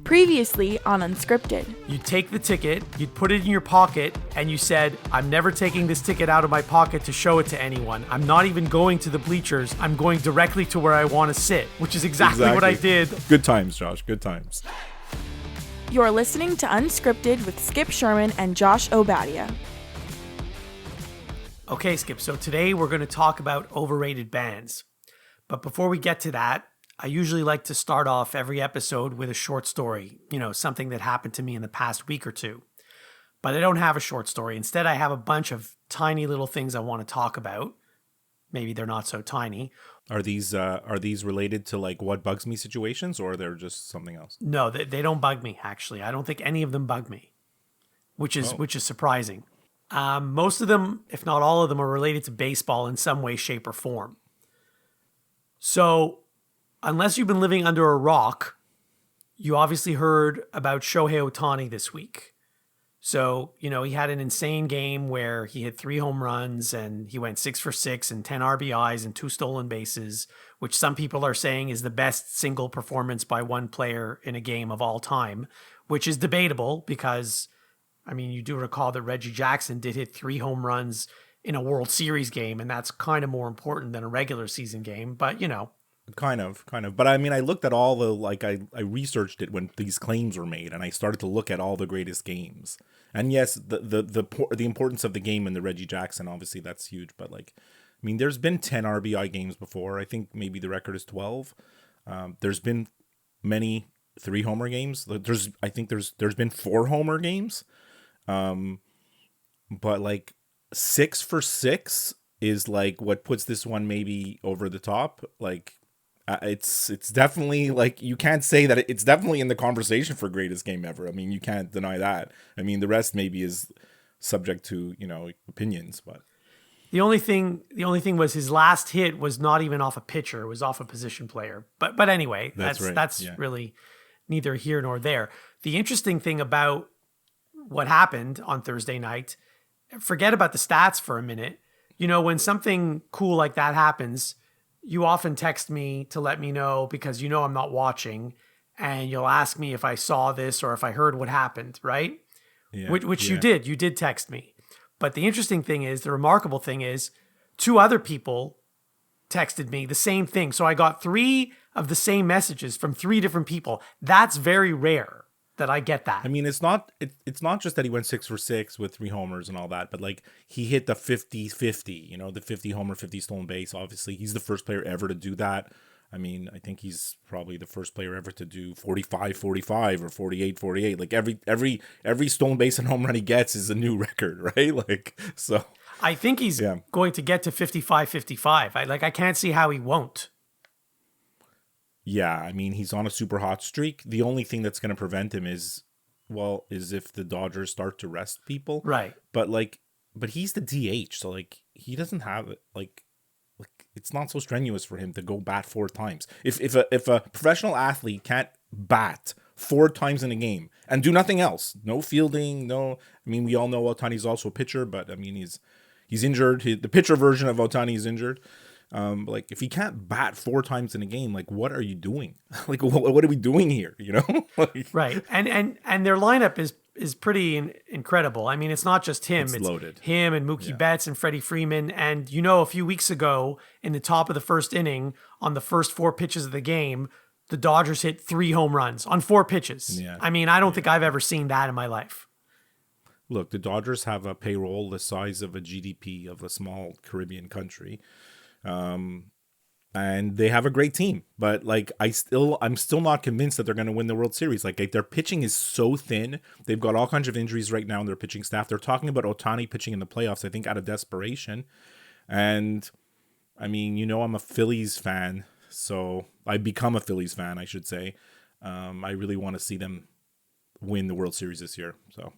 Previously on Unscripted. You'd take the ticket, you'd put it in your pocket, and you said, I'm never taking this ticket out of my pocket to show it to anyone. I'm not even going to the bleachers. I'm going directly to where I want to sit, which is exactly what I did. Good times, Josh. Good times. You're listening to Unscripted with Skip Sherman and Josh Obadia. Okay, Skip, so today we're going to talk about overrated bands. But before we get to that, I usually like to start off every episode with a short story, something that happened to me in the past week or two. But I don't have a short story. Instead, I have a bunch of tiny little things I want to talk about. Maybe they're not so tiny. Are these related to like what bugs me situations, or they're just something else? No, they don't bug me, actually. I don't think any of them bug me, which is surprising. Most of them, if not all of them, are related to baseball in some way, shape, or form. So, unless you've been living under a rock, you obviously heard about Shohei Ohtani this week. So, he had an insane game where he hit 3 home runs and he went 6 for 6 and 10 RBIs and 2 stolen bases, which some people are saying is the best single performance by one player in a game of all time, which is debatable because, you do recall that Reggie Jackson did hit 3 home runs in a World Series game, and that's kind of more important than a regular season game, but Kind of. But I looked at all the, I researched it when these claims were made, and I started to look at all the greatest games. And yes, the importance of the game and the Reggie Jackson, obviously that's huge. But there's been 10 RBI games before. I think maybe the record is 12. There's been many 3 homer games. There's been 4 homer games. But 6 for 6 is what puts this one maybe over the top. It's definitely you can't say that it's definitely in the conversation for greatest game ever. You can't deny that. The rest maybe is subject to, opinions, but the only thing was his last hit was not even off a pitcher, it was off a position player. But anyway, that's really neither here nor there. The interesting thing about what happened on Thursday night, forget about the stats for a minute. When something cool like that happens, you often text me to let me know because I'm not watching, and you'll ask me if I saw this or if I heard what happened, right? Yeah, which you did. You did text me. But the interesting thing is, the remarkable thing is, 2 other people texted me the same thing. So I got 3 of the same messages from 3 different people. That's very rare that I get that. It's not just that he went 6 for 6 with 3 homers and all that, but he hit the 50-50, the 50 homer, 50 stolen base. Obviously, he's the first player ever to do that. I think he's probably the first player ever to do 45-45 or 48-48. Every stolen base and home run he gets is a new record, right? So I think he's going to get to 55-55. I can't see how he won't. Yeah, he's on a super hot streak. The only thing that's going to prevent him is if the Dodgers start to rest people. Right. But he's the DH, so he doesn't have it. It's not so strenuous for him to go bat 4 times. If a professional athlete can't bat 4 times in a game and do nothing else, no fielding, no. We all know Ohtani's also a pitcher, but he's injured. The pitcher version of Ohtani is injured. If he can't bat 4 times in a game, what are you doing? What are we doing here? Right. And their lineup is pretty incredible. It's not just him. It's loaded. Him and Mookie Betts and Freddie Freeman. And a few weeks ago in the top of the first inning, on the first 4 pitches of the game, the Dodgers hit 3 home runs on 4 pitches. Yeah. I don't think I've ever seen that in my life. Look, the Dodgers have a payroll the size of a GDP of a small Caribbean country. And they have a great team, but I'm still not convinced that they're going to win the World Series. Their pitching is so thin. They've got all kinds of injuries right now in their pitching staff. They're talking about Ohtani pitching in the playoffs, I think out of desperation. And I'm a Phillies fan, so I become a Phillies fan, I should say. I really want to see them win the World Series this year. So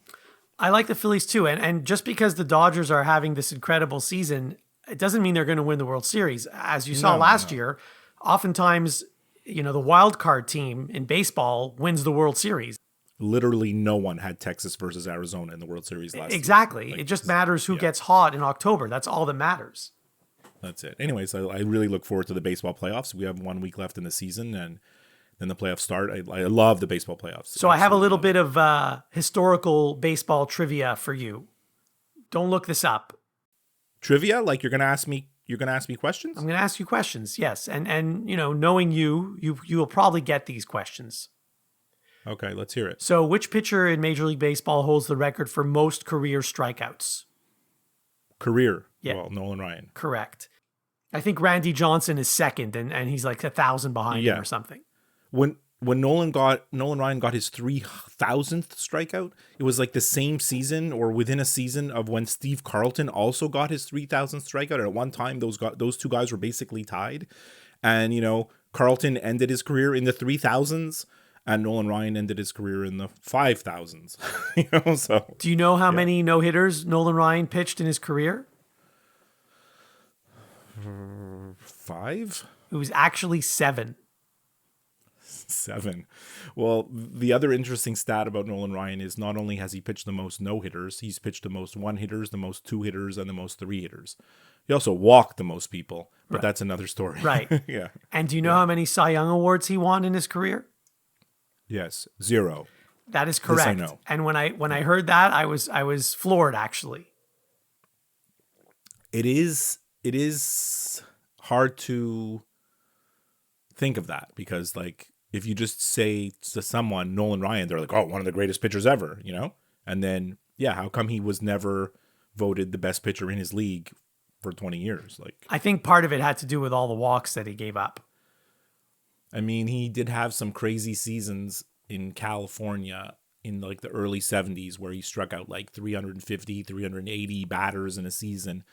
I like the Phillies too. And just because the Dodgers are having this incredible season, it doesn't mean they're going to win the World Series. As you saw last year, oftentimes, the wild card team in baseball wins the World Series. Literally no one had Texas versus Arizona in the World Series last year. Exactly. It just matters who gets hot in October. That's all that matters. That's it. Anyways, I really look forward to the baseball playoffs. We have 1 week left in the season, and then the playoffs start. I love the baseball playoffs. So I have a little bit of historical baseball trivia for you. Don't look this up. Trivia? Like you're gonna ask me questions? I'm going to ask you questions, yes. And knowing you will probably get these questions. Okay, let's hear it. So which pitcher in Major League Baseball holds the record for most career strikeouts? Career. Yeah. Well, Nolan Ryan. Correct. I think Randy Johnson is second, and he's like 1,000 behind him or something. When Nolan Ryan got his 3,000th strikeout, it was like the same season or within a season of when Steve Carlton also got his 3,000th strikeout. And at one time, those two guys were basically tied. And Carlton ended his career in the 3,000s, and Nolan Ryan ended his career in the 5,000s. So do you know how many no-hitters Nolan Ryan pitched in his career? 5? It was actually 7. 7. Well, the other interesting stat about Nolan Ryan is not only has he pitched the most no-hitters, he's pitched the most one-hitters, the most two-hitters, and the most three-hitters. He also walked the most people, but that's another story. Right. Yeah. And do you know how many Cy Young awards he won in his career? Yes, 0. That is correct. This I know. And when I heard that, I was floored, actually. It is hard to think of that because, like, if you just say to someone Nolan Ryan, they're like, "Oh, one of the greatest pitchers ever," And then, how come he was never voted the best pitcher in his league for 20 years? Like, I think part of it had to do with all the walks that he gave up. I mean, he did have some crazy seasons in California in like the early 70s where he struck out like 350, 380 batters in a season.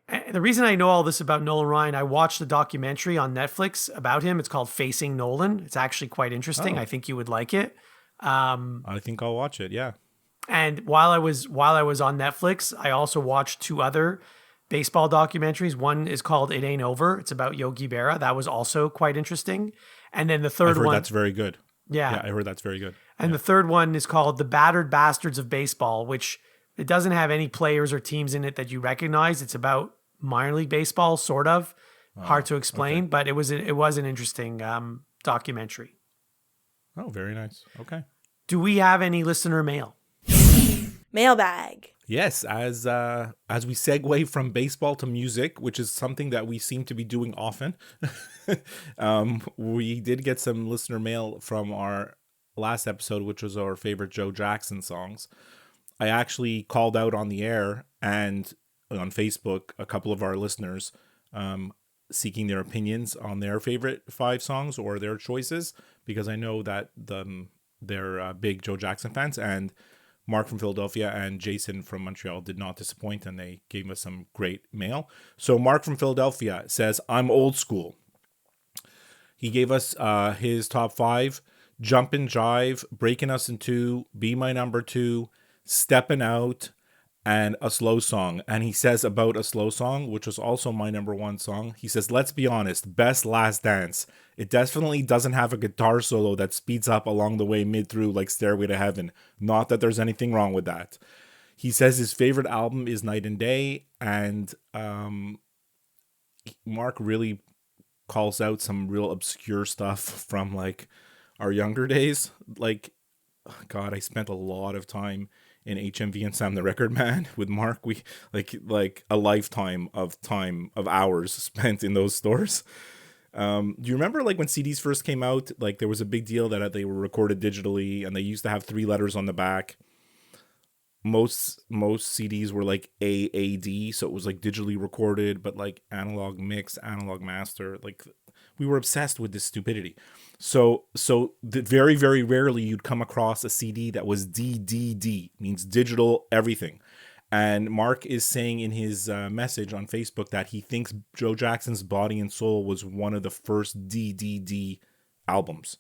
And the reason I know all this about Nolan Ryan, I watched a documentary on Netflix about him. It's called Facing Nolan. It's actually quite interesting. I think you would like it. I think I'll watch it. Yeah. And while I was on Netflix, I also watched 2 other baseball documentaries. One is called It Ain't Over. It's about Yogi Berra. That was also quite interesting. And then the third one, that's very good. Yeah, I heard that's very good. And the third one is called The Battered Bastards of Baseball, which it doesn't have any players or teams in it that you recognize. It's about minor league baseball, sort of. Hard to explain, but it was an interesting documentary. Oh, very nice. Okay. Do we have any listener mail? Mailbag. Yes, as we segue from baseball to music, which is something that we seem to be doing often, we did get some listener mail from our last episode, which was our favorite Joe Jackson songs. I actually called out on the air and on Facebook a couple of our listeners seeking their opinions on their favorite 5 songs or their choices, because I know that they're big Joe Jackson fans, and Mark from Philadelphia and Jason from Montreal did not disappoint, and they gave us some great mail. So Mark from Philadelphia says, "I'm old school." He gave us his top 5: Jumpin' Jive, Breaking Us in Two, Be My Number 2, Steppin' Out, and A Slow Song. And he says about A Slow Song, which was also my number 1 song, he says, "Let's be honest, best Last Dance. It definitely doesn't have a guitar solo that speeds up along the way mid-through like Stairway to Heaven. Not that there's anything wrong with that." He says his favorite album is Night and Day, and Mark really calls out some real obscure stuff from like our younger days. Like, God, I spent a lot of time in HMV and Sam the Record Man with Mark. We like a lifetime of hours spent in those stores. Do you remember like when CDs first came out, like there was a big deal that they were recorded digitally and they used to have 3 letters on the back. Most CDs were like AAD, so it was like digitally recorded, but like analog mix, analog master. Like we were obsessed with this stupidity. So very, very rarely you'd come across a CD that was DDD, means digital everything. And Mark is saying in his message on Facebook that he thinks Joe Jackson's Body and Soul was one of the first DDD albums.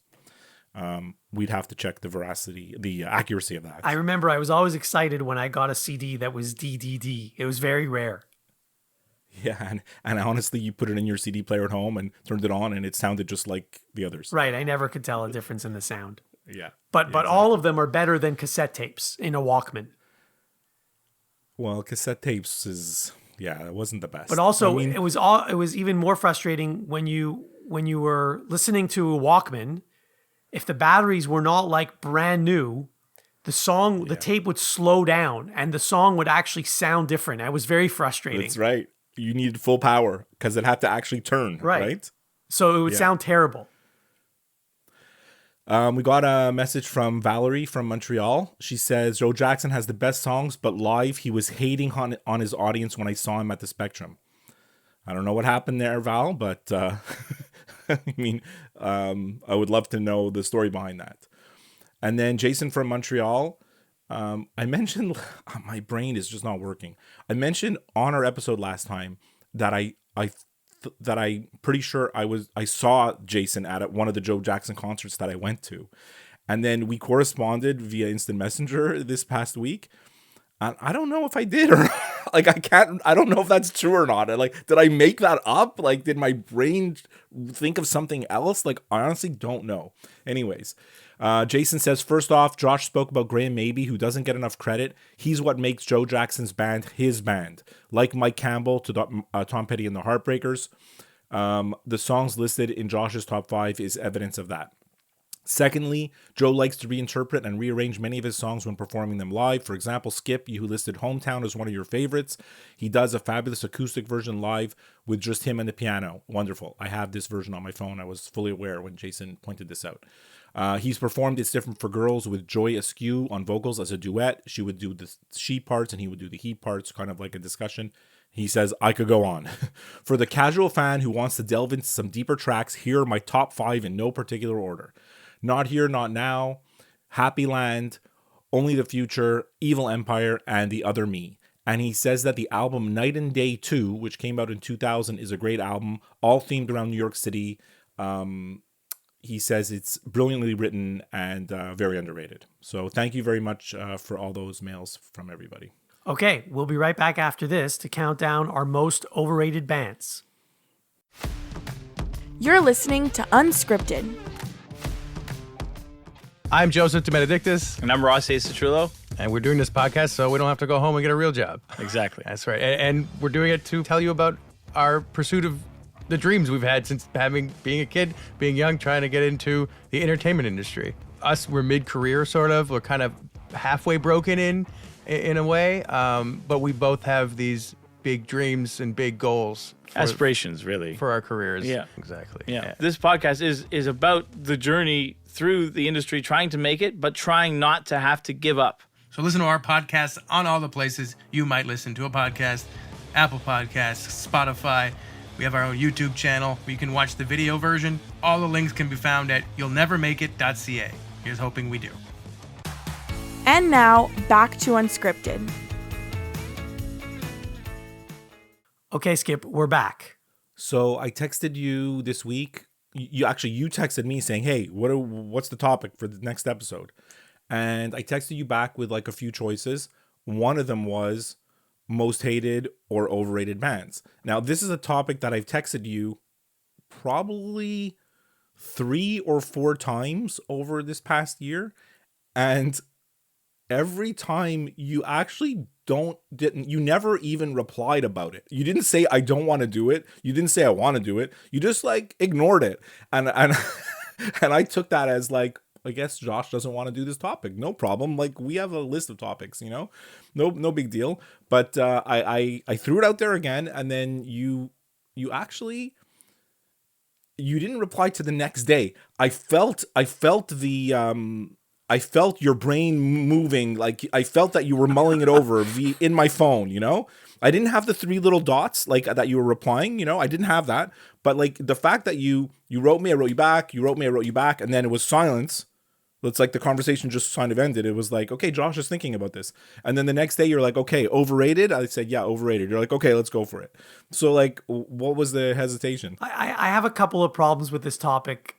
We'd have to check the accuracy of that. I remember I was always excited when I got a CD that was DDD. It was very rare. Yeah, and honestly, you put it in your CD player at home and turned it on, and it sounded just like the others. Right, I never could tell a difference in the sound. Yeah. But exactly. all of them are better than cassette tapes in a Walkman. Well, cassette tapes it wasn't the best. But also, it was even more frustrating when you were listening to a Walkman if the batteries were not like brand new, the tape would slow down and the song would actually sound different. It was very frustrating. That's right. You needed full power because it had to actually turn, right? So it would sound terrible. We got a message from Valerie from Montreal. She says, Joe Jackson has the best songs, but live he was hating on his audience when I saw him at the Spectrum. I don't know what happened there, Val, but I mean, I would love to know the story behind that. And then Jason from Montreal, I mentioned, my brain is just not working. I mentioned on our episode last time that I'm pretty sure I saw Jason at one of the Joe Jackson concerts that I went to. And then we corresponded via Instant Messenger this past week. And I don't know if I did or like, I don't know if that's true or not. Like, did I make that up? Like, did my brain think of something else? Like, I honestly don't know. Anyways, Jason says, first off, Josh spoke about Graham Mabey, who doesn't get enough credit. He's what makes Joe Jackson's band his band. Like Mike Campbell to Tom Petty and the Heartbreakers. The songs listed in Josh's top 5 is evidence of that. Secondly, Joe likes to reinterpret and rearrange many of his songs when performing them live. For example, Skip, you listed Hometown as one of your favorites. He does a fabulous acoustic version live with just him and the piano. Wonderful. I have this version on my phone. I was fully aware when Jason pointed this out. He's performed It's Different for Girls with Joy Askew on vocals as a duet. She would do the she parts and he would do the he parts, kind of like a discussion. He says, I could go on. For the casual fan who wants to delve into some deeper tracks, here are my top 5 in no particular order. Not Here, Not Now, Happy Land, Only the Future, Evil Empire, and The Other Me. And he says that the album Night and Day 2, which came out in 2000, is a great album, all themed around New York City. He says it's brilliantly written and very underrated. So thank you very much for all those mails from everybody. Okay, we'll be right back after this to count down our most overrated bands. You're listening to Unscripted. I'm Joseph DeMedictis. And I'm Ross Acetrullo. And we're doing this podcast so we don't have to go home and get a real job. Exactly. That's right. And we're doing it to tell you about our pursuit of the dreams we've had since being a kid, being young, trying to get into the entertainment industry. Us, we're mid-career, sort of. We're kind of halfway broken in a way. But we both have these big dreams and big goals. Aspirations, really. For our careers. Yeah. Exactly. Yeah. This podcast is about the journey through the industry, trying to make it, but trying not to have to give up. So listen to our podcast on all the places you might listen to a podcast. Apple Podcasts, Spotify. We have our own YouTube channel where you can watch the video version. All the links can be found at you'llnevermakeit.ca. Here's hoping we do. And now, back to Unscripted. Okay, Skip, we're back. So I texted you this week. You texted me saying, hey, what's the topic for the next episode? And I texted you back with like a few choices. One of them was most hated or overrated bands. Now, this is a topic that I've texted you probably 3 or 4 times over this past year. And every time you actually you never even replied about it. You didn't say, I don't want to do it. You didn't say, I want to do it. You just like ignored it. And and I took that as like, I guess Josh doesn't want to do this topic. No problem. Like, we have a list of topics, you know, no big deal. But I threw it out there again. And then you didn't reply to the next day. I felt your brain moving. Like, I felt that you were mulling it over in my phone, you know? I didn't have the 3 little dots like that you were replying, you know? I didn't have that. But like the fact that you wrote me, I wrote you back, you wrote me, I wrote you back, and then it was silence. It's like the conversation just kind of ended. It was like, okay, Josh is thinking about this. And then the next day you're like, okay, overrated? I said, yeah, overrated. You're like, okay, let's go for it. So like, what was the hesitation? I have a couple of problems with this topic.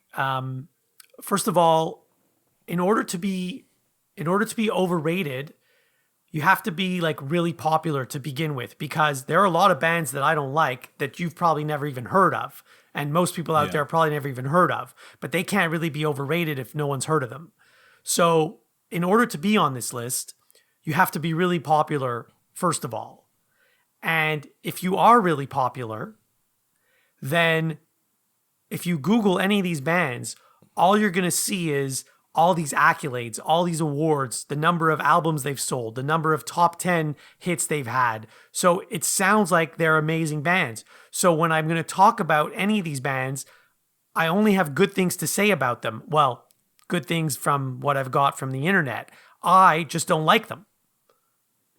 First of all, in order to be overrated, you have to be like really popular to begin with, because there are a lot of bands that I don't like that you've probably never even heard of. And most people out there probably never even heard of, but they can't really be overrated if no one's heard of them. So in order to be on this list, you have to be really popular, first of all. And if you are really popular, then if you Google any of these bands, all you're going to see is all these accolades, all these awards, the number of albums they've sold, the number of top 10 hits they've had. So it sounds like they're amazing bands. So when I'm going to talk about any of these bands, I only have good things to say about them. Well, good things from what I've got from the internet. I just don't like them.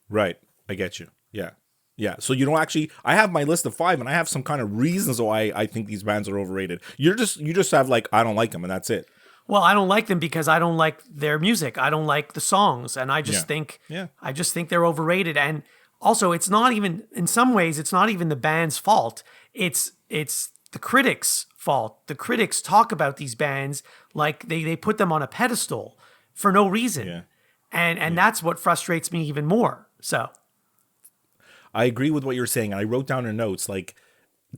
Right. I get you. Yeah. Yeah. So you don't actually, I have my list of 5 and I have some kind of reasons why I think these bands are overrated. You just have like, I don't like them and that's it. Well, I don't like them because I don't like their music. I don't like the songs. And I just think they're overrated. And also it's not even, in some ways, it's not even the band's fault. It's the critics' fault. The critics talk about these bands like they put them on a pedestal for no reason. Yeah. And that's what frustrates me even more. So I agree with what you're saying. And I wrote down in notes, like,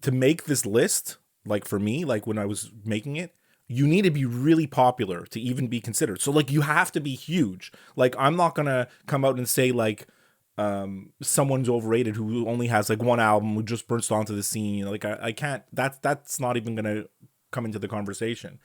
to make this list, like for me, like when I was making it, you need to be really popular to even be considered. So like you have to be huge. Like I'm not going to come out and say like someone's overrated who only has like one album who just burst onto the scene. Like I can't, that's not even going to come into the conversation.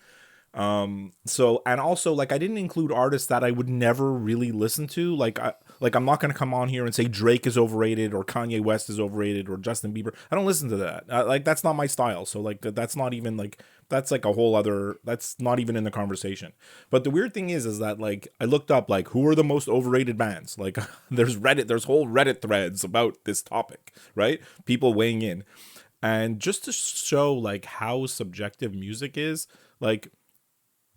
So, and also like I didn't include artists that I would never really listen to. I'm not going to come on here and say Drake is overrated or Kanye West is overrated or Justin Bieber. I don't listen to that. Like that's not my style. So like that's not even like, that's like a whole other, that's not even in the conversation. But the weird thing is that like I looked up like who are the most overrated bands? Like there's whole Reddit threads about this topic, right? People weighing in. And just to show like how subjective music is, like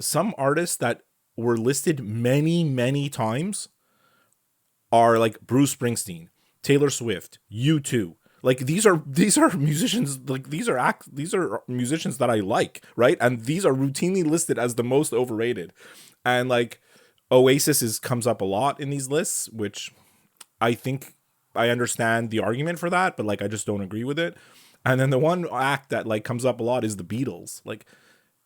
some artists that were listed many, many times are like Bruce Springsteen, Taylor Swift, U2. Like these are musicians, like these are musicians that I like, right? And these are routinely listed as the most overrated. And like Oasis comes up a lot in these lists, which I think I understand the argument for that, but like I just don't agree with it. And then the one act that like comes up a lot is the Beatles. Like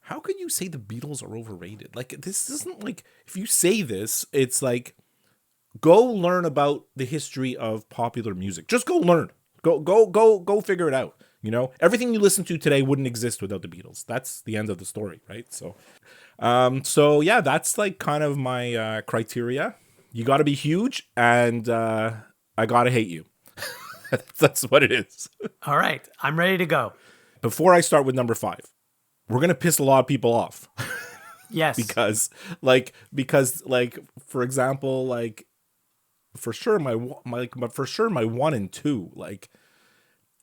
how could you say the Beatles are overrated? Like this isn't like, if you say this, it's like go learn about the history of popular music. Just go learn. Go figure it out. You know, everything you listen to today wouldn't exist without the Beatles. That's the end of the story, right? So yeah, that's like kind of my criteria. You got to be huge, and I got to hate you. That's what it is. all right, I'm ready to go. Before I start with number 5, we're gonna piss a lot of people off. Yes. because for example, like for sure my 1 and 2, like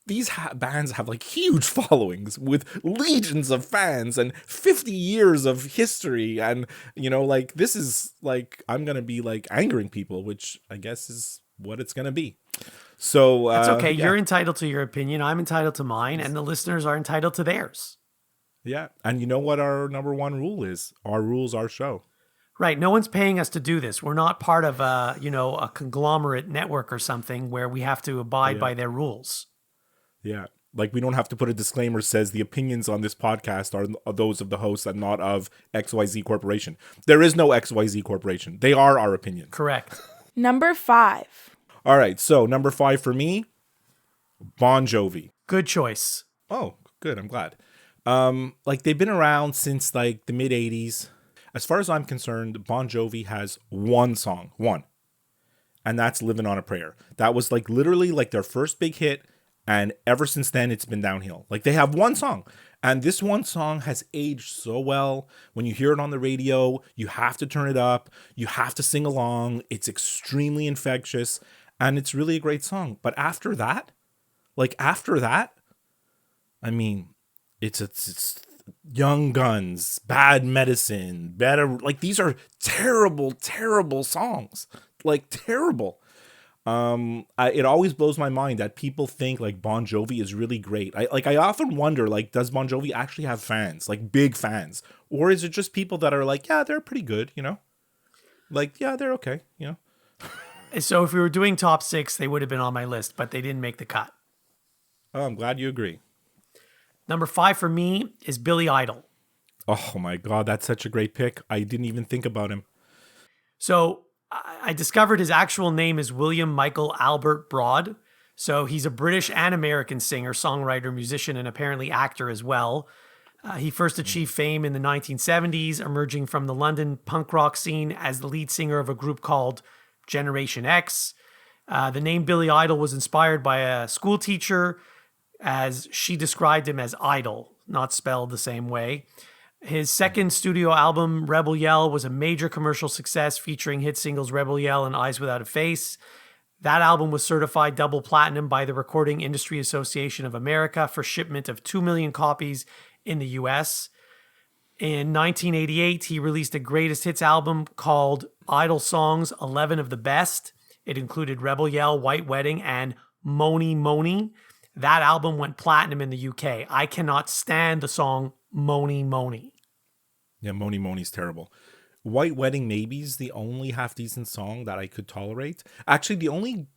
these bands have like huge followings with legions of fans and 50 years of history, and you know, like this is like I'm gonna be like angering people, which I guess is what it's gonna be. So that's okay. yeah. You're entitled to your opinion. I'm entitled to mine, and the listeners are entitled to theirs. Yeah, and you know what our number 1 rule is? Our rule's our show. Right. No one's paying us to do this. We're not part of a conglomerate network or something where we have to abide by their rules. Yeah. Like we don't have to put a disclaimer says the opinions on this podcast are those of the host and not of XYZ Corporation. There is no XYZ Corporation. They are our opinions. Correct. Number 5. All right. So number 5 for me, Bon Jovi. Good choice. Oh, good. I'm glad. Like they've been around since like the mid 80s. As far as I'm concerned, Bon Jovi has one song, and that's Living on a Prayer. That was like literally like their first big hit. And ever since then, it's been downhill. Like they have one song, and this one song has aged so well. When you hear it on the radio, you have to turn it up. You have to sing along. It's extremely infectious, and it's really a great song. But after that, I mean, it's Young Guns, Bad Medicine, Better. Like these are terrible, terrible songs. Like terrible. It always blows my mind that people think like Bon Jovi is really great. I often wonder, like, does Bon Jovi actually have fans, like big fans, or is it just people that are like, yeah, they're pretty good, you know, like, yeah, they're okay, you know. So if we were doing top 6, they would have been on my list, but they didn't make the cut. Oh, I'm glad you agree. Number 5 for me is Billy Idol. Oh my God, that's such a great pick. I didn't even think about him. So I discovered his actual name is William Michael Albert Broad. So he's a British and American singer, songwriter, musician, and apparently actor as well. He first achieved fame in the 1970s, emerging from the London punk rock scene as the lead singer of a group called Generation X. The name Billy Idol was inspired by a school teacher, as she described him as idle, not spelled the same way. His second studio album, Rebel Yell, was a major commercial success, featuring hit singles Rebel Yell and Eyes Without a Face. That album was certified double platinum by the Recording Industry Association of America for shipment of 2 million copies in the US. In 1988, he released a greatest hits album called Idol Songs 11 of the Best. It included Rebel Yell, White Wedding, and Moni Moni. That album went platinum in the UK. I cannot stand the song Moni Moni. Yeah, Moni Moni's terrible. White Wedding maybe's the only half-decent song that I could tolerate. Actually, the only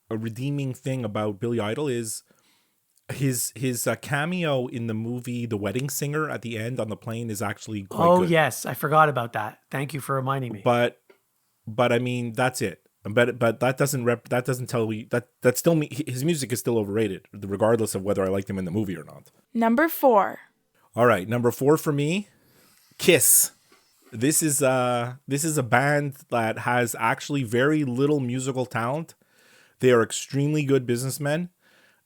redeeming thing about Billy Idol is his cameo in the movie The Wedding Singer at the end on the plane is actually quite good. Yes, I forgot about that. Thank you for reminding me. But I mean, that's it. But that doesn't tell you that still his music is still overrated, regardless of whether I liked him in the movie or not. Number 4. All right, number 4 for me, Kiss. This is a band that has actually very little musical talent. They are extremely good businessmen.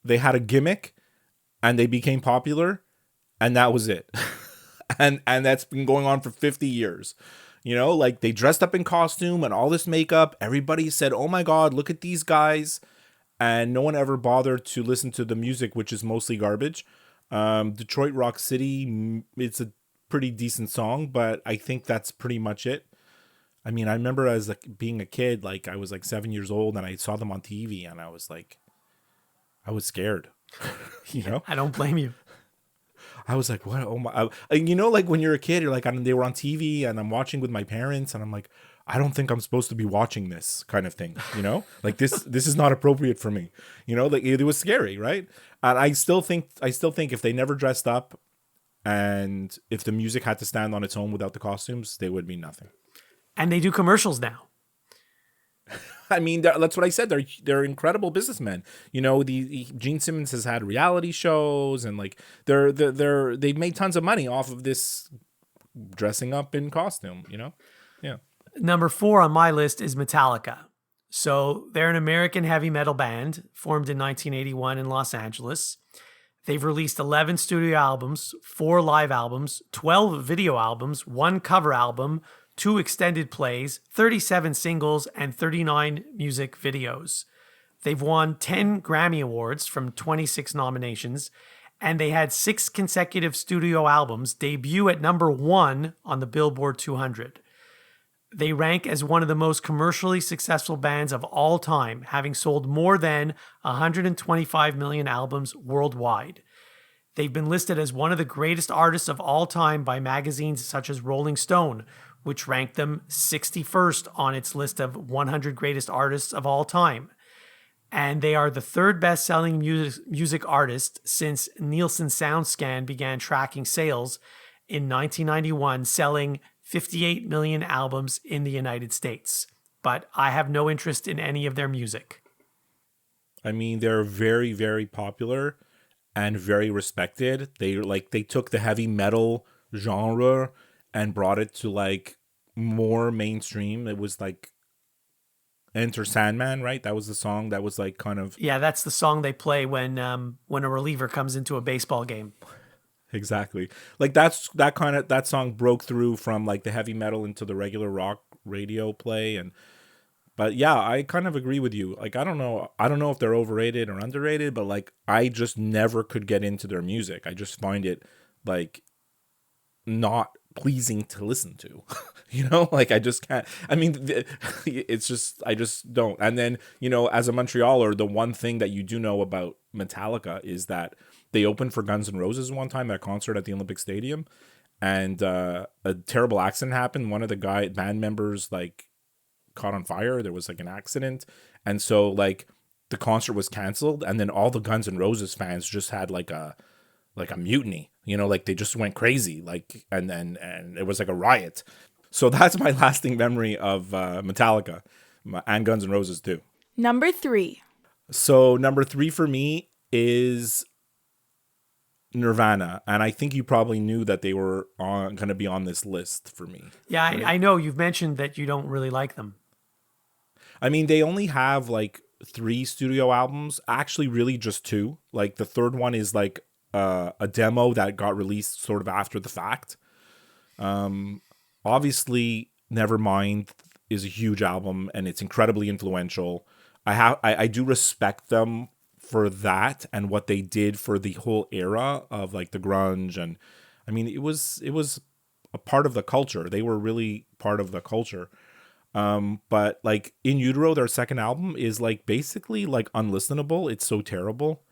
They had a gimmick, and they became popular, and that was it. and that's been going on for 50 years. You know, like they dressed up in costume and all this makeup. Everybody said, "Oh my God, look at these guys," and no one ever bothered to listen to the music, which is mostly garbage. Detroit Rock City, it's a pretty decent song, but I think that's pretty much it. I mean, I remember as being a kid, like I was like 7 years old, and I saw them on TV, and I was scared. You know, I don't blame you. I was like, what? Oh my! You know, like when you're a kid, you're like, they were on TV, and I'm watching with my parents, and I'm like, I don't think I'm supposed to be watching this kind of thing. You know, like this is not appropriate for me. You know, like it was scary, right? And I still think if they never dressed up, and if the music had to stand on its own without the costumes, they would mean nothing. And they do commercials now. I mean, that's what I said. They're incredible businessmen. You know, the Gene Simmons has had reality shows, and like they've made tons of money off of this dressing up in costume. You know, yeah. Number 4 on my list is Metallica. So they're an American heavy metal band formed in 1981 in Los Angeles. They've released 11 studio albums, 4 live albums, 12 video albums, 1 cover album, 2 extended plays, 37 singles, and 39 music videos. They've won 10 Grammy Awards from 26 nominations, and they had 6 consecutive studio albums debut at number 1 on the Billboard 200. They rank as one of the most commercially successful bands of all time, having sold more than 125 million albums worldwide. They've been listed as one of the greatest artists of all time by magazines such as Rolling Stone, which ranked them 61st on its list of 100 greatest artists of all time. And they are the 3rd best-selling music artist since Nielsen SoundScan began tracking sales in 1991, selling 58 million albums in the United States. But I have no interest in any of their music. I mean, they're very, very popular and very respected. They took the heavy metal genre and brought it to like more mainstream. It was like Enter Sandman, right? That was the song that was like kind of... Yeah, that's the song they play when a reliever comes into a baseball game. Exactly. Like that song broke through from like the heavy metal into the regular rock radio play. But yeah, I kind of agree with you. Like, I don't know if they're overrated or underrated, but like I just never could get into their music. I just find it like not pleasing to listen to. You know, like I just can't. I mean, it's just, I just don't. And then, you know, as a Montrealer, the one thing that you do know about Metallica is that they opened for Guns N' Roses one time at a concert at the Olympic Stadium, and a terrible accident happened. One of the band members like caught on fire. There was like an accident, and so like the concert was canceled, and then all the Guns N' Roses fans just had like a mutiny. You know, like they just went crazy, like, and it was like a riot. So that's my lasting memory of Metallica and Guns N' Roses too. Number 3. So number 3 for me is Nirvana, and I think you probably knew that they were going to be on this list for me. Yeah, I know you've mentioned that you don't really like them. I mean, they only have like 3 studio albums. Actually, really just 2. Like the third one is like a demo that got released sort of after the fact. Obviously, Nevermind is a huge album and it's incredibly influential. I do respect them for that and what they did for the whole era of like the grunge, and I mean it was a part of the culture. They were really part of the culture. But like In Utero, their second album is like basically like unlistenable. It's so terrible.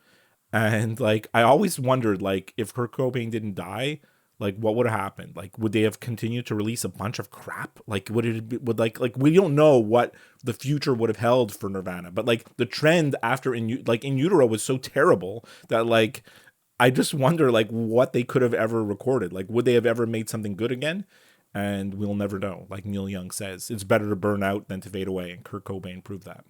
And like I always wondered, like, if Kurt Cobain didn't die, like what would have happened? Like would they have continued to release a bunch of crap? Like would like we don't know what the future would have held for Nirvana, but like the trend after In Utero was so terrible that like I just wonder like what they could have ever recorded. Like would they have ever made something good again? And we'll never know. Like Neil Young says, it's better to burn out than to fade away, and Kurt Cobain proved that.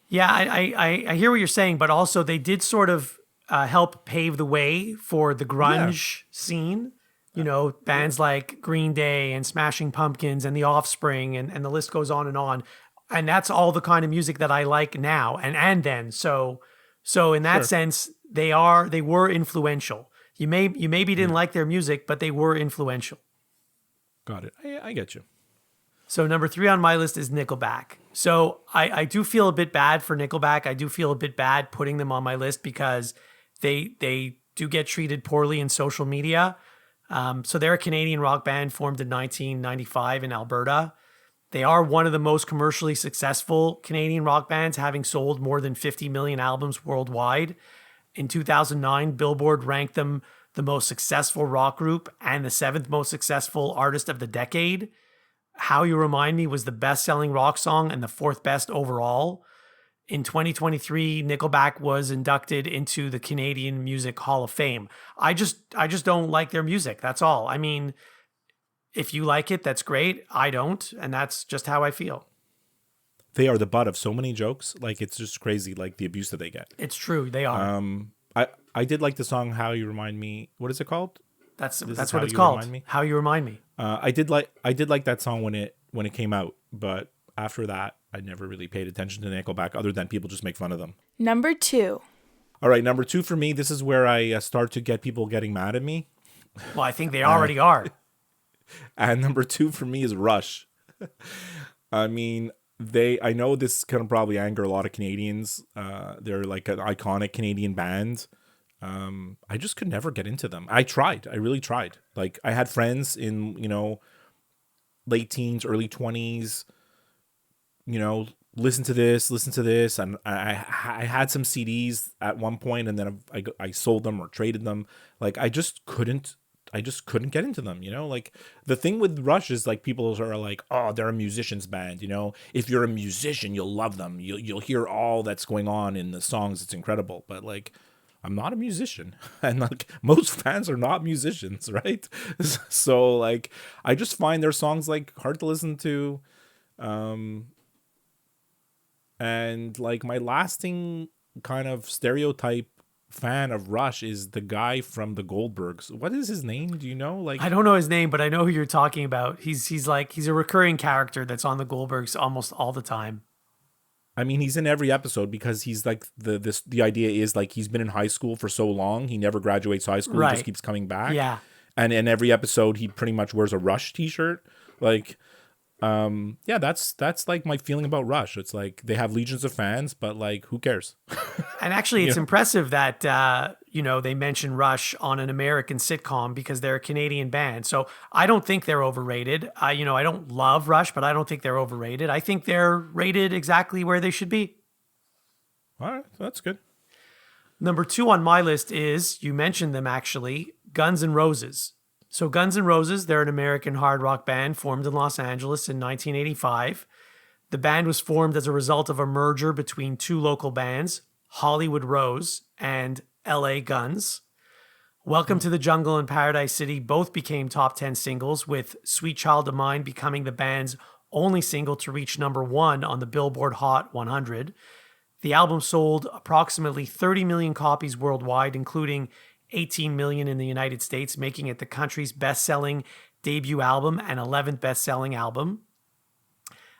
Yeah, I hear what you're saying, but also they did sort of help pave the way for the grunge scene. You know, bands like Green Day and Smashing Pumpkins and The Offspring, and the list goes on. And that's all the kind of music that I like now and then. So in that sense, they were influential. You maybe didn't like their music, but they were influential. Got it. I get you. So number 3 on my list is Nickelback. So I do feel a bit bad for Nickelback. I do feel a bit bad putting them on my list because they do get treated poorly in social media. So they're a Canadian rock band formed in 1995 in Alberta. They are one of the most commercially successful Canadian rock bands, having sold more than 50 million albums worldwide. In 2009, Billboard ranked them the most successful rock group and the 7th most successful artist of the decade. How You Remind Me was the best-selling rock song and the 4th best overall. In 2023, Nickelback was inducted into the Canadian Music Hall of Fame. I just don't like their music. That's all. I mean, if you like it, that's great. I don't, and that's just how I feel. They are the butt of so many jokes. Like it's just crazy, like the abuse that they get. It's true. They are. I did like the song "How You Remind Me." What is it called? That's what it's called. How You Remind Me. I did like that song when it came out, but after that, I never really paid attention to Nickelback other than people just make fun of them. Number 2. All right, number 2 for me. This is where I start to get people getting mad at me. Well, I think they already are. And number 2 for me is Rush. I mean, I know this can probably anger a lot of Canadians. They're like an iconic Canadian band. I just could never get into them. I really tried. Like I had friends in, late teens, early 20s, listen to this. And I had some CDs at one point, and then I sold them or traded them. Like I just couldn't get into them, like the thing with Rush is like people are like, oh, they're a musician's band. If you're a musician, you'll love them. You'll hear all that's going on in the songs. It's incredible. But like, I'm not a musician, and like most fans are not musicians, right? So like, I just find their songs like hard to listen to. And like my lasting kind of stereotype fan of Rush is the guy from the Goldbergs. What is his name? Do you know? Like, I don't know his name, but I know who you're talking about. He's a recurring character that's on the Goldbergs almost all the time. I mean, he's in every episode because he's like the idea is like he's been in high school for so long, he never graduates high school. Right. He just keeps coming back. Yeah. And in every episode, he pretty much wears a Rush t-shirt. Like, yeah, that's like my feeling about Rush. It's like they have legions of fans, but like, who cares? And actually, it's impressive that they mention Rush on an American sitcom because they're a Canadian band. So I don't think they're overrated. I don't love Rush, but I don't think they're overrated. I think they're rated exactly where they should be. All right, that's good. Number 2 on my list is, you mentioned them actually, Guns N' Roses. So Guns N' Roses, they're an American hard rock band formed in Los Angeles in 1985. The band was formed as a result of a merger between 2 local bands, Hollywood Rose and LA Guns. Welcome to the Jungle and Paradise City both became top 10 singles, with Sweet Child of Mine becoming the band's only single to reach number 1 on the Billboard Hot 100. The album sold approximately 30 million copies worldwide, including 18 million in the United States, making it the country's best-selling debut album and 11th best-selling album.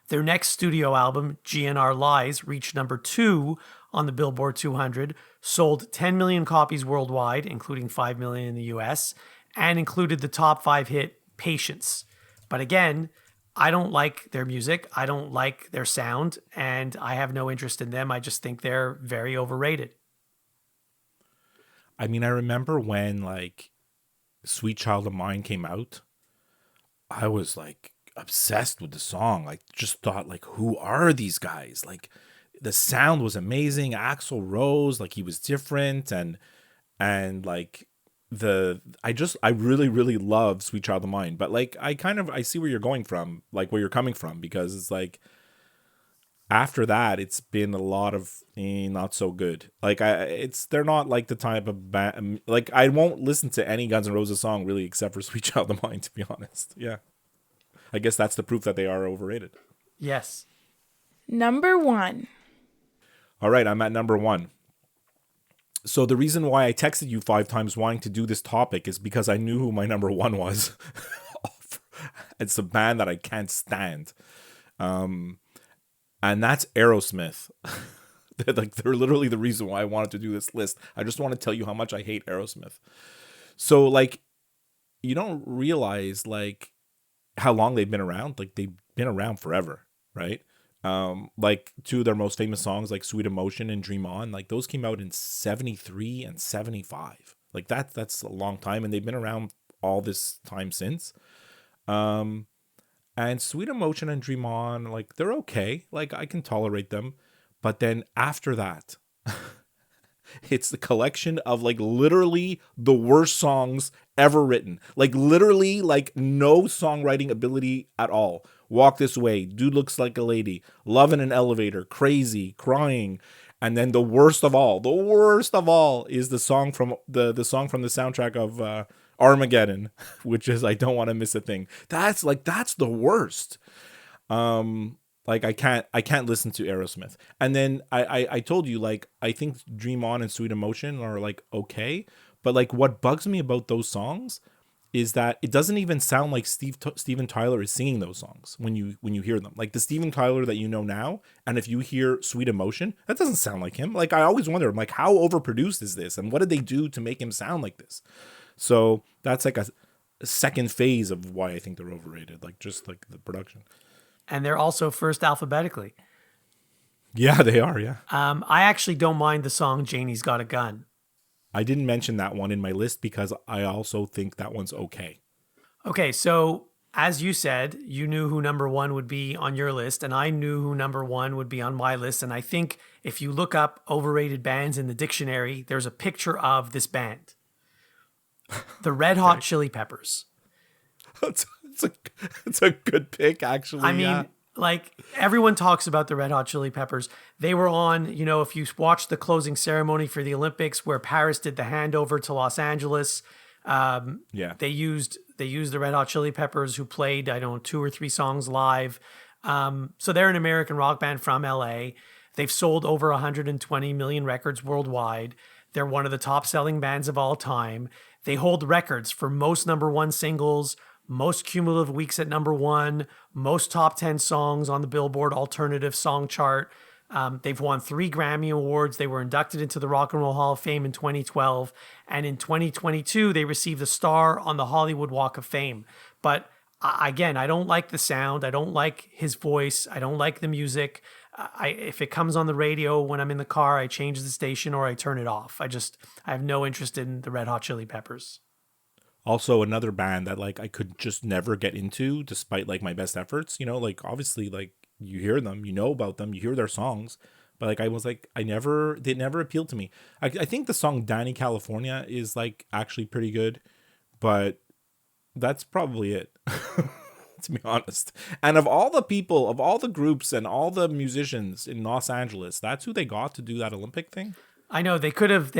Their next studio album, GNR Lies, reached number 2 on the Billboard 200, sold 10 million copies worldwide, including 5 million in the US, and included the top 5 hit Patience. But again, I don't like their music. I don't like their sound, and I have no interest in them. I just think they're very overrated. I mean, I remember when like Sweet Child of Mine came out, I was like obsessed with the song. Like just thought like, who are these guys? Like the sound was amazing. Axl Rose, like he was different, and like I really, really love Sweet Child of Mine. But like I see where you're going from, like where you're coming from, because it's like after that, it's been a lot of not so good. Like they're not like the type of band. Like I won't listen to any Guns N' Roses song really, except for Sweet Child of Mine, to be honest. Yeah, I guess that's the proof that they are overrated. Yes. Number 1. All right, I'm at number 1. So the reason why I texted you 5 times wanting to do this topic is because I knew who my number 1 was. It's a band that I can't stand. And that's Aerosmith. They're literally the reason why I wanted to do this list. I just want to tell you how much I hate Aerosmith. So like, you don't realize like how long they've been around. Like they've been around forever, right? Like 2 of their most famous songs, like Sweet Emotion and Dream On, like those came out in 73 and 75. Like that's a long time, and they've been around all this time since. And Sweet Emotion and Dream On, like they're okay. Like I can tolerate them. But then after that, it's the collection of like literally the worst songs ever written. Like literally like no songwriting ability at all. Walk This Way, Dude Looks Like a Lady, Love in an Elevator, Crazy, Crying. And then the worst of all is the song from the soundtrack of Armageddon, which is I Don't Want to Miss a Thing. That's the worst. Like I can't listen to Aerosmith. And then I told you, like, I think Dream On and Sweet Emotion are like okay, but like what bugs me about those songs is that it doesn't even sound like Steven Tyler is singing those songs when you hear them. Like the Steven Tyler that you know now, and if you hear Sweet Emotion, that doesn't sound like him. Like I always wonder, I'm like, how overproduced is this, and what did they do to make him sound like this? So that's like a second phase of why I think they're overrated, like just like the production. And they're also first alphabetically. Yeah, they are, yeah. I actually don't mind the song Janie's Got a Gun. I didn't mention that one in my list because I also think that one's okay. Okay, so as you said, you knew who number 1 would be on your list, and I knew who number 1 would be on my list. And I think if you look up overrated bands in the dictionary, there's a picture of this band. The Red Hot Chili Peppers. It's a good pick, actually. I mean, like everyone talks about the Red Hot Chili Peppers. They were on, you know, if you watch the closing ceremony for the Olympics where Paris did the handover to Los Angeles, they used the Red Hot Chili Peppers, who played, I don't know, 2 or 3 songs live. So they're an American rock band from LA. They've sold over 120 million records worldwide. They're one of the top selling bands of all time. They hold records for most number 1 singles, most cumulative weeks at number 1, most top 10 songs on the Billboard Alternative Song Chart. They've won 3 Grammy Awards. They were inducted into the Rock and Roll Hall of Fame in 2012. And in 2022, they received a star on the Hollywood Walk of Fame. But again, I don't like the sound. I don't like his voice. I don't like the music. If it comes on the radio when I'm in the car, I change the station or I turn it off. I have no interest in the Red Hot Chili Peppers. Also, another band that like I could just never get into despite like my best efforts, you know, like obviously like you hear them, you know about them, you hear their songs, but like I was like, they never appealed to me. I think the song Danny California is like actually pretty good, but that's probably it, to be honest. And of all the people, of all the groups and all the musicians in Los Angeles, that's who they got to do that Olympic thing. I know they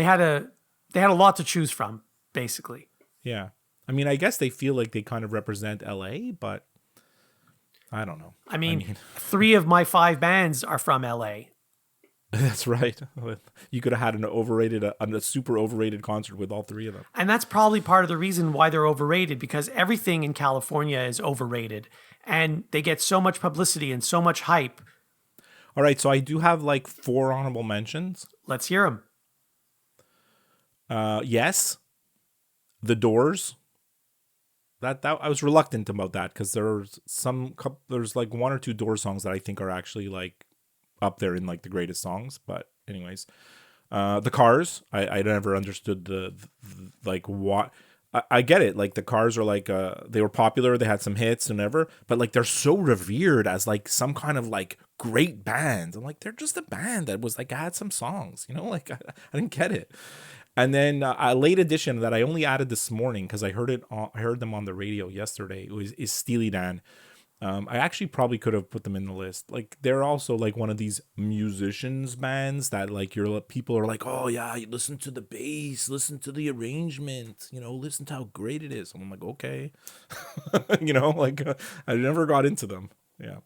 had a lot to choose from, basically. Yeah. I mean, I guess they feel like they kind of represent LA, but I don't know. I mean 3 of my 5 bands are from LA. That's right. You could have had a super overrated concert with all three of them. And that's probably part of the reason why they're overrated, because everything in California is overrated and they get so much publicity and so much hype. All right, so I do have like 4 honorable mentions. Let's hear them. Yes, The Doors. That I was reluctant about that because there's like 1 or 2 Doors songs that I think are actually like up there in like the greatest songs. But anyways, the Cars. I never understood the like what. I get it. Like the Cars are like they were popular. They had some hits and whatever. But like they're so revered as like some kind of like great band. I'm like, they're just a band that was like had some songs. You know, like I didn't get it. And then a late addition that I only added this morning because I heard them on the radio yesterday is Steely Dan. I actually probably could have put them in the list. Like they're also like one of these musicians bands that like people are like, oh yeah, you listen to the bass, listen to the arrangement, listen to how great it is. And I'm like, okay, like I never got into them. Yeah.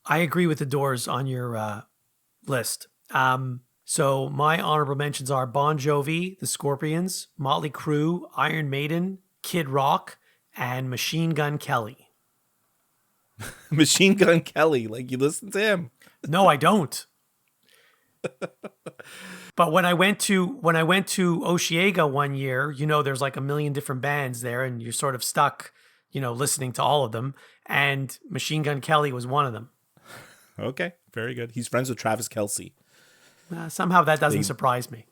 I agree with the Doors on your list. So my honorable mentions are Bon Jovi, The Scorpions, Motley Crue, Iron Maiden, Kid Rock, and Machine Gun Kelly. Machine Gun Kelly, like you listen to him? No, I don't. But when I went to Osheaga one year, there's like a million different bands there, and you're sort of stuck, listening to all of them. And Machine Gun Kelly was one of them. Okay, very good. He's friends with Travis Kelce. Somehow that doesn't surprise me.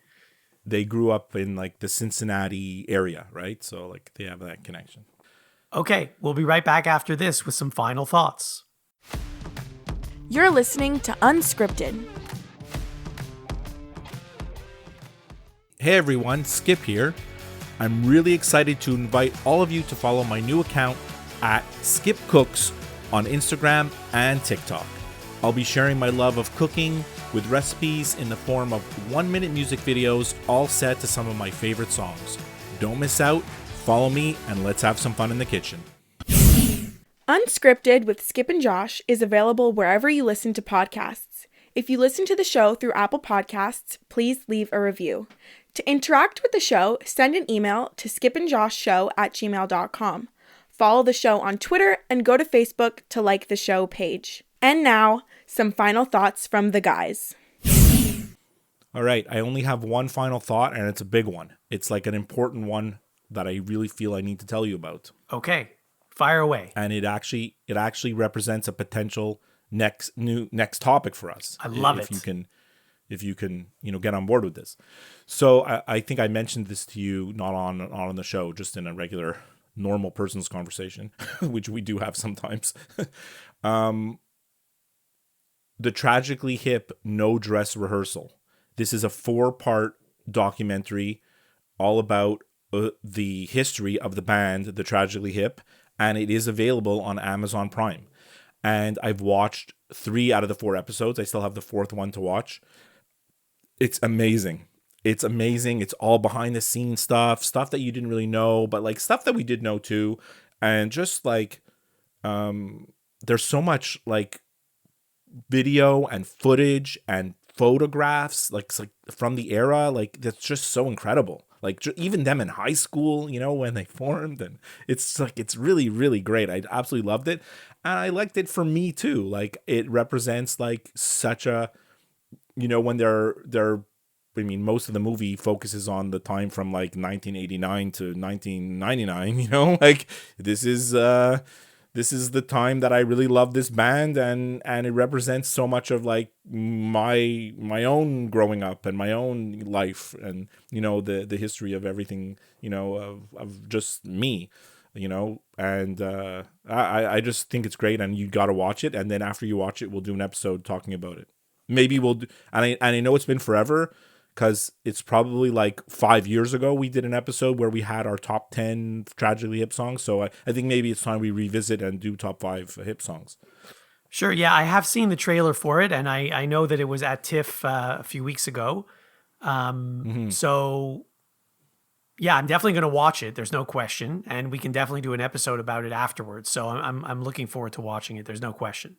They grew up in like the Cincinnati area, right? So like they have that connection. Okay, we'll be right back after this with some final thoughts. You're listening to Unscripted. Hey everyone, Skip here. I'm really excited to invite all of you to follow my new account at Skip Cooks on Instagram and TikTok. I'll be sharing my love of cooking with recipes in the form of 1-minute music videos, all set to some of my favorite songs. Don't miss out, follow me, and let's have some fun in the kitchen. Unscripted with Skip and Josh is available wherever you listen to podcasts. If you listen to the show through Apple Podcasts, please leave a review. To interact with the show, send an email to skipandjoshshow@gmail.com. Follow the show on Twitter and go to Facebook to like the show page. And now, some final thoughts from the guys. All right, I only have one final thought, and it's a big one. It's like an important one that I really feel I need to tell you about. Okay, fire away. And it actually represents a potential next topic for us. I love it. If you can, get on board with this. So I think I mentioned this to you, not on the show, just in a regular, normal person's conversation, which we do have sometimes. The Tragically Hip No Dress Rehearsal. This is a 4-part documentary all about the history of the band, the Tragically Hip, and it is available on Amazon Prime. And I've watched 3 out of the 4 episodes. I still have the 4th one to watch. It's amazing. It's amazing. It's all behind the scenes stuff that you didn't really know, but like stuff that we did know too. And just like, there's so much like video and footage and photographs like from the era, like that's just so incredible. Like even them in high school, when they formed, and it's really, really great. I absolutely loved it, and I liked it for me too. Like it represents like such a, when they're. I mean, most of the movie focuses on the time from like 1989 to 1999. Like this is the time that I really love this band, and it represents so much of like my own growing up and my own life, and the history of everything, of just me, and I just think it's great, and you got to watch it, and then after you watch it, we'll do an episode talking about it. Maybe we'll do, and I know it's been forever, because it's probably like 5 years ago we did an episode where we had our top 10 Tragically Hip songs. So I think maybe it's time we revisit and do top 5 hip songs. Sure, yeah, I have seen the trailer for it, and I know that it was at TIFF a few weeks ago. So, yeah, I'm definitely going to watch it. There's no question, and we can definitely do an episode about it afterwards. So I'm looking forward to watching it. There's no question.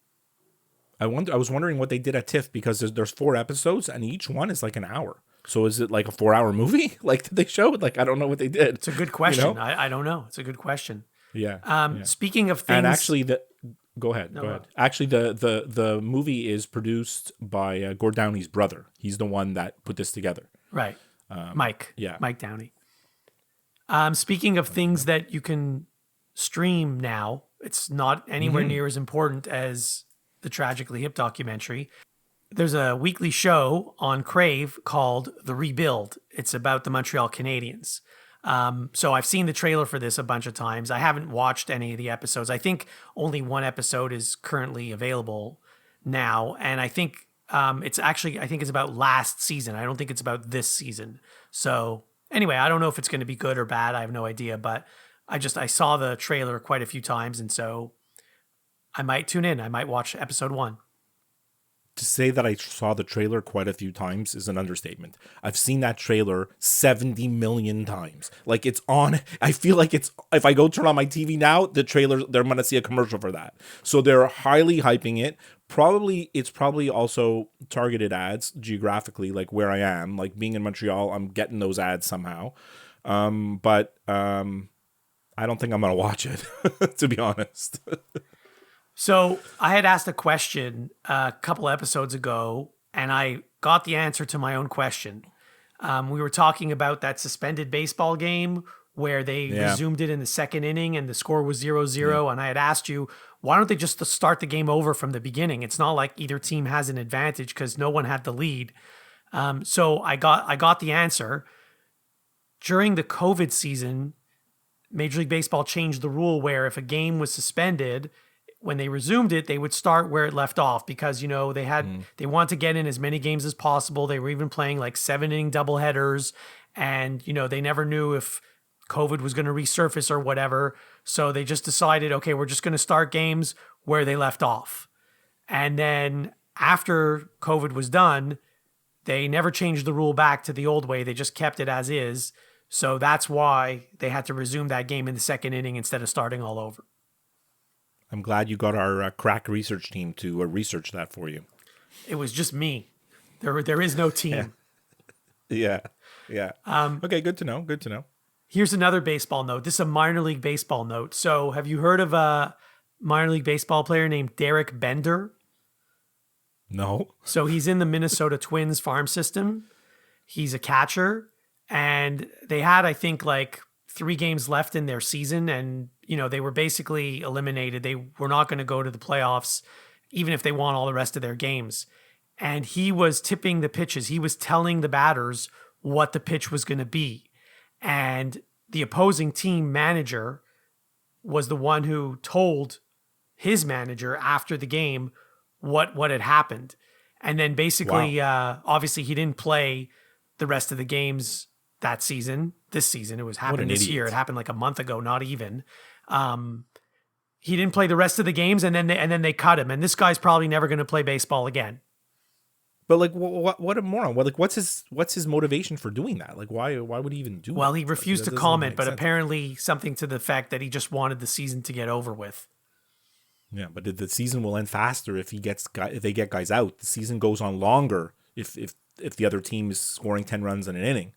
I was wondering what they did at TIFF, because there's 4 episodes and each one is like an hour. So is it like a 4-hour movie? Like, did they show it? Like, I don't know what they did. It's a good question. You know? I don't know. It's a good question. Yeah. Speaking of things, And actually, go ahead. Actually, the movie is produced by Gord Downey's brother. He's the one that put this together. right, Mike. yeah. Mike Downey. Speaking of things that you can stream now, it's not anywhere near as important as the Tragically Hip documentary. There's a weekly show on Crave called The Rebuild. It's about the Montreal Canadiens. So I've seen the trailer for this a bunch of times. I haven't watched any of the episodes. I think only one episode is currently available now. And I think it's about last season. I don't think it's about this season. So anyway, I don't know if it's going to be good or bad. I have no idea, but I saw the trailer quite a few times. And so I might tune in. I might watch episode 1. To say that I saw the trailer quite a few times is an understatement. I've seen that trailer 70 million times. Like, it's on. I feel like if I go turn on my TV now, the trailer, they're going to see a commercial for that. So they're highly hyping it. It's probably also targeted ads geographically, like where I am. Like, being in Montreal, I'm getting those ads somehow. But I don't think I'm going to watch it, to be honest. So I had asked a question a couple episodes ago, and I got the answer to my own question. We were talking about that suspended baseball game where they resumed it in the second inning and the score was 0-0. And I had asked you, why don't they just start the game over from the beginning? It's not like either team has an advantage because no one had the lead. So I got the answer. During the COVID season, Major League Baseball changed the rule where if a game was suspended, when they resumed it, they would start where it left off because, they want to get in as many games as possible. They were even playing like 7-inning doubleheaders, and, they never knew if COVID was going to resurface or whatever. So they just decided, okay, we're just going to start games where they left off. And then after COVID was done, they never changed the rule back to the old way. They just kept it as is. So that's why they had to resume that game in the second inning instead of starting all over. I'm glad you got our crack research team to research that for you. It was just me. There is no team. Yeah. Okay, good to know. Here's another baseball note. This is a minor league baseball note. So have you heard of a minor league baseball player named Derek Bender? No. So he's in the Minnesota Twins farm system. He's a catcher. And they had, I think, like 3 games left in their season. And, they were basically eliminated. They were not going to go to the playoffs, even if they won all the rest of their games. And he was tipping the pitches. He was telling the batters what the pitch was going to be. And the opposing team manager was the one who told his manager after the game what had happened. And then basically, obviously he didn't play the rest of the games that season. This season, it was happening this year. It happened like a month ago, not even. He didn't play the rest of the games, and then they cut him. And this guy's probably never going to play baseball again. But like, what a moron! What's his motivation for doing that? Like, why would he even do? Well, that? he refused to comment, but apparently something to the fact that he just wanted the season to get over with. Yeah, but the season will end faster if they get guys out. The season goes on longer if the other team is scoring 10 runs in an inning.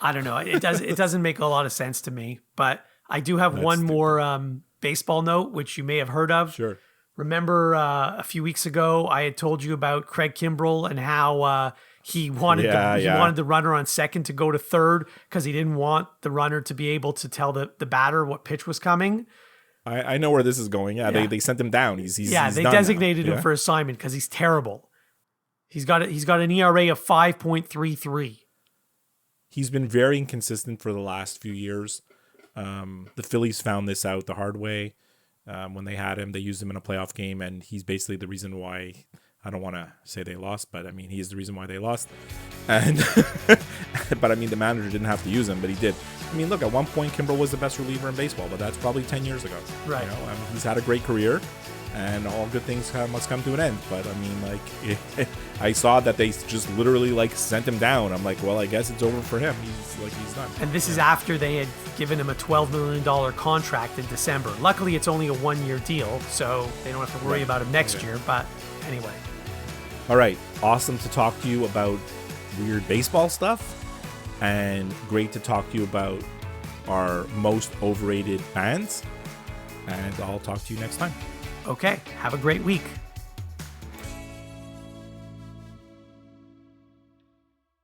I don't know. It doesn't make a lot of sense to me. But I do have one more baseball note, which you may have heard of. Sure. Remember a few weeks ago, I had told you about Craig Kimbrell and how he wanted the runner on second to go to third because he didn't want the runner to be able to tell the batter what pitch was coming. I know where this is going. Yeah. They sent him down. He's they designated him for assignment because he's terrible. He's got an ERA of 5.33. He's been very inconsistent for the last few years. The Phillies found this out the hard way. When they had him, they used him in a playoff game, and he's basically the reason why. I don't want to say they lost, but I mean, he is the reason why they lost. And but I mean, the manager didn't have to use him, but he did. I mean, look, at one point, Kimbrell was the best reliever in baseball, but that's probably 10 years ago. Right. He's had a great career, and all good things must come to an end. But I mean, like, I saw that they just literally like sent him down. I'm like, well, I guess it's over for him. He's done. And this is after they had given him a $12 million contract in December. Luckily, it's only a 1-year deal, so they don't have to worry about him next year. But anyway. All right. Awesome to talk to you about weird baseball stuff. And great to talk to you about our most overrated bands. And I'll talk to you next time. Okay, have a great week.